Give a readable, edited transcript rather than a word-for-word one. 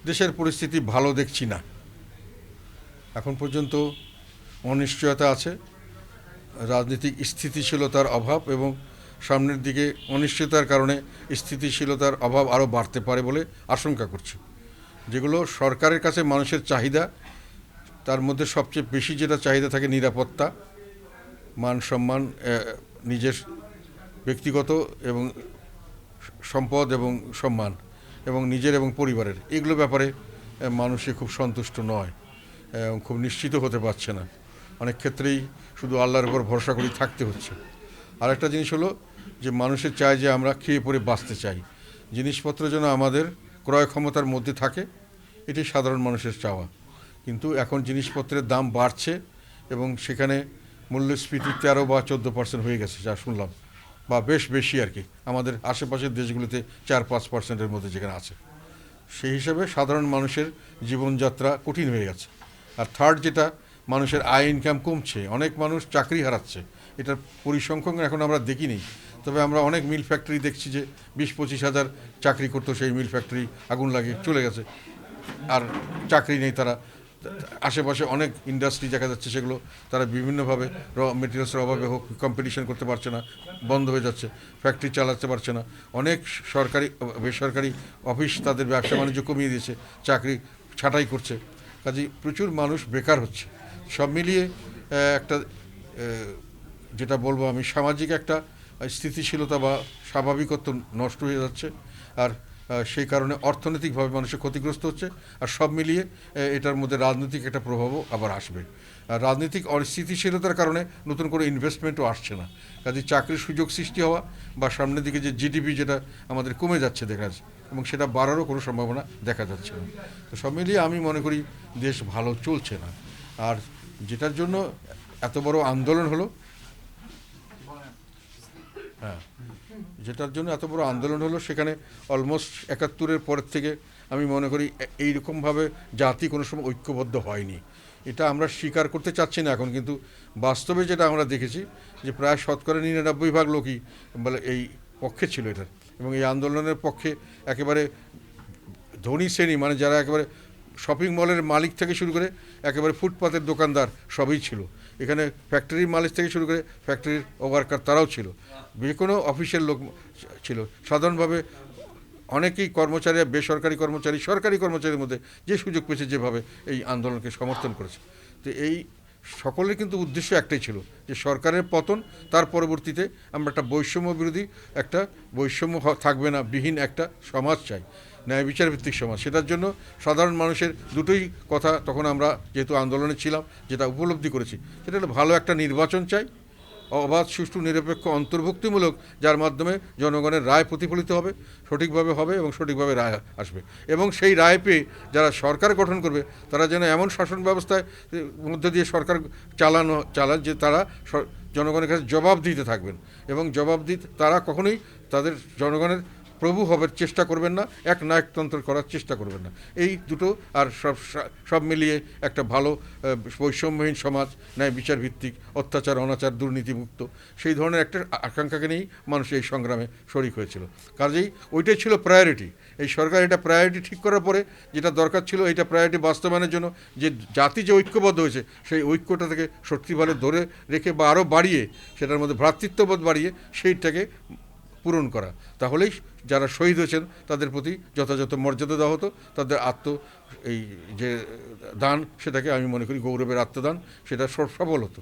দেশের পরিস্থিতি ভালো দেখছি না। এখন পর্যন্ত অনিশ্চয়তা আছে, রাজনৈতিক স্থিতিশীলতার অভাব এবং সামনের দিকে অনিশ্চয়তার কারণে স্থিতিশীলতার অভাব আরও বাড়তে পারে বলে আশঙ্কা করছি। যেগুলো সরকারের কাছে মানুষের চাহিদা, তার মধ্যে সবচেয়ে বেশি যেটা চাহিদা থাকে নিরাপত্তা, মান সম্মান, নিজের ব্যক্তিগত এবং সম্পদ এবং সম্মান এবং নিজের এবং পরিবারের, এগুলো ব্যাপারে মানুষে খুব সন্তুষ্ট নয় এবং খুব নিশ্চিত হতে পারছে না। অনেক ক্ষেত্রেই শুধু আল্লাহর উপর ভরসা করে থাকতে হচ্ছে। আর একটা জিনিস হলো যে মানুষের চায় যে আমরা খেয়ে পরে বাঁচতে চাই, জিনিসপত্র যেন আমাদের ক্রয় ক্ষমতার মধ্যে থাকে, এটি সাধারণ মানুষের চাওয়া। কিন্তু এখন জিনিসপত্রের দাম বাড়ছে এবং সেখানে মূল্যস্ফীতি 13 বা 14% হয়ে গেছে যা শুনলাম, বা বেশ বেশি আর কি, আমাদের আশেপাশের দেশগুলোতে 4-5%-এর মধ্যে যেখানে আছে। সেই হিসাবে সাধারণ মানুষের জীবনযাত্রা কঠিন হয়ে গেছে। আর থার্ড যেটা, মানুষের আয় ইনকাম কমছে, অনেক মানুষ চাকরি হারাচ্ছে। এটার পরিসংখ্যান এখন আমরা দেখিনি, তবে আমরা অনেক মিল ফ্যাক্টরি দেখছি যে 20-25 হাজার চাকরি করতো, সেই মিল ফ্যাক্টরি আগুন লাগিয়ে চলে গেছে, আর চাকরি নেই। তারা আশেপাশে অনেক ইন্ডাস্ট্রি দেখা যাচ্ছে, সেগুলো তারা বিভিন্নভাবে র মেটেরিয়ালসের অভাবে হোক কম্পিটিশন করতে পারছে না, বন্ধ হয়ে যাচ্ছে, ফ্যাক্টরি চালাতে পারছে না। অনেক সরকারি বেসরকারি অফিস তাদের ব্যবসা বাণিজ্য কমিয়ে দিয়েছে, চাকরি ছাঁটাই করছে, কাজেই প্রচুর মানুষ বেকার হচ্ছে। সব মিলিয়ে একটা যেটা বলবো আমি, সামাজিক একটা স্থিতিশীলতা বা স্বাভাবিকত্ব নষ্ট হয়ে যাচ্ছে। আর সেই কারণে অর্থনৈতিকভাবে মানুষের ক্ষতিগ্রস্ত হচ্ছে। আর সব মিলিয়ে এটার মধ্যে রাজনৈতিক একটা প্রভাবও আবার আসবে। আর রাজনৈতিক অস্থিতিশীলতার কারণে নতুন করে ইনভেস্টমেন্টও আসছে না, কাজে চাকরির সুযোগ সৃষ্টি হওয়া বা সামনের দিকে যে জিডিপি যেটা আমাদের কমে যাচ্ছে দেখা যাচ্ছে, এবং সেটা বাড়ারও কোনো সম্ভাবনা দেখা যাচ্ছে না। তো সব মিলিয়ে আমি মনে করি দেশ ভালো চলছে না। আর যেটার জন্য এত বড় আন্দোলন হলো, হ্যাঁ, যেটার জন্য এত বড় আন্দোলন হলো, সেখানে অলমোস্ট 71-এর পর থেকে আমি মনে করি এইরকমভাবে জাতি কোনো সময় ঐক্যবদ্ধ হয়নি। এটা আমরা স্বীকার করতে চাচ্ছি না এখন, কিন্তু বাস্তবে যেটা আমরা দেখেছি যে প্রায় 99% লোকই বলে এই পক্ষে ছিল এটার, এবং এই আন্দোলনের পক্ষে একেবারে ধনী শ্রেণী, মানে যারা একেবারে শপিং মলের মালিক থেকে শুরু করে একেবারে ফুটপাতের দোকানদার সবই ছিল এখানে, ফ্যাক্টরির মালিক থেকে শুরু করে ফ্যাক্টরির ওয়ার্কার তারাও ছিল, যে কোনো অফিসের লোক ছিল। সাধারণভাবে অনেকেই কর্মচারী, বেসরকারি কর্মচারী, সরকারি কর্মচারীর মধ্যে যে সুযোগ পেয়েছে যেভাবে এই আন্দোলনকে সমর্থন করেছে। তো এই সকলের কিন্তু উদ্দেশ্য একটাই ছিল যে সরকারের পতন, তার পরবর্তীতে আমরা একটা বৈষম্য বিরোধী, একটা বৈষম্য থাকবে না বিহীন একটা সমাজ চাই, ন্যায় বিচার ভিত্তিক সমাজ। সেটার জন্য সাধারণ মানুষের দুটোই কথা তখন আমরা যেহেতু আন্দোলনে ছিলাম, যেটা উপলব্ধি করেছি, সেটা হলো ভালো একটা নির্বাচন চাই, অবাধ, সুষ্ঠু, নিরপেক্ষ, অন্তর্ভুক্তিমূলক, যার মাধ্যমে জনগণের রায় প্রতিফলিত হবে, সঠিকভাবে হবে এবং সঠিকভাবে রায় আসবে। এবং সেই রায় পেয়ে যারা সরকার গঠন করবে, তারা যেন এমন শাসন ব্যবস্থায় মধ্যে দিয়ে সরকার চালান যে তারা জনগণের কাছে জবাব দিতে থাকবেন, এবং জবাব দিতে তারা কখনোই তাদের জনগণের প্রভু হবার চেষ্টা করবেন না, এক নায়কতন্ত্র করার চেষ্টা করবেন না। এই দুটো, আর সব মিলিয়ে একটা ভালো বৈষম্যহীন সমাজ, ন্যায় বিচার ভিত্তিক, অত্যাচার অনাচার দুর্নীতিমুক্ত, সেই ধরনের একটা আকাঙ্ক্ষাকে নিয়েই মানুষ এই সংগ্রামে শরিক হয়েছিল। কাজেই ওইটাই ছিল প্রায়োরিটি। এই সরকার এটা প্রায়োরিটি ঠিক করার পরে যেটা দরকার ছিল, এইটা প্রায়োরিটি বাস্তবায়নের জন্য যে জাতি যে ঐক্যবদ্ধ হয়েছে, সেই ঐক্যটা থেকে শক্তিভাবে ধরে রেখে বা আরও বাড়িয়ে, সেটার মধ্যে ভ্রাতৃত্ববোধ বাড়িয়ে সেইটাকে পূরণ করা, তাহলেই যারা শহীদ হয়েছেন তাদের প্রতি যথাযথ মর্যাদা দেওয়া হতো, তাদের এই যে দান, সেটাকে আমি মনে করি গৌরবের আত্মদান, সেটা সফল হতো।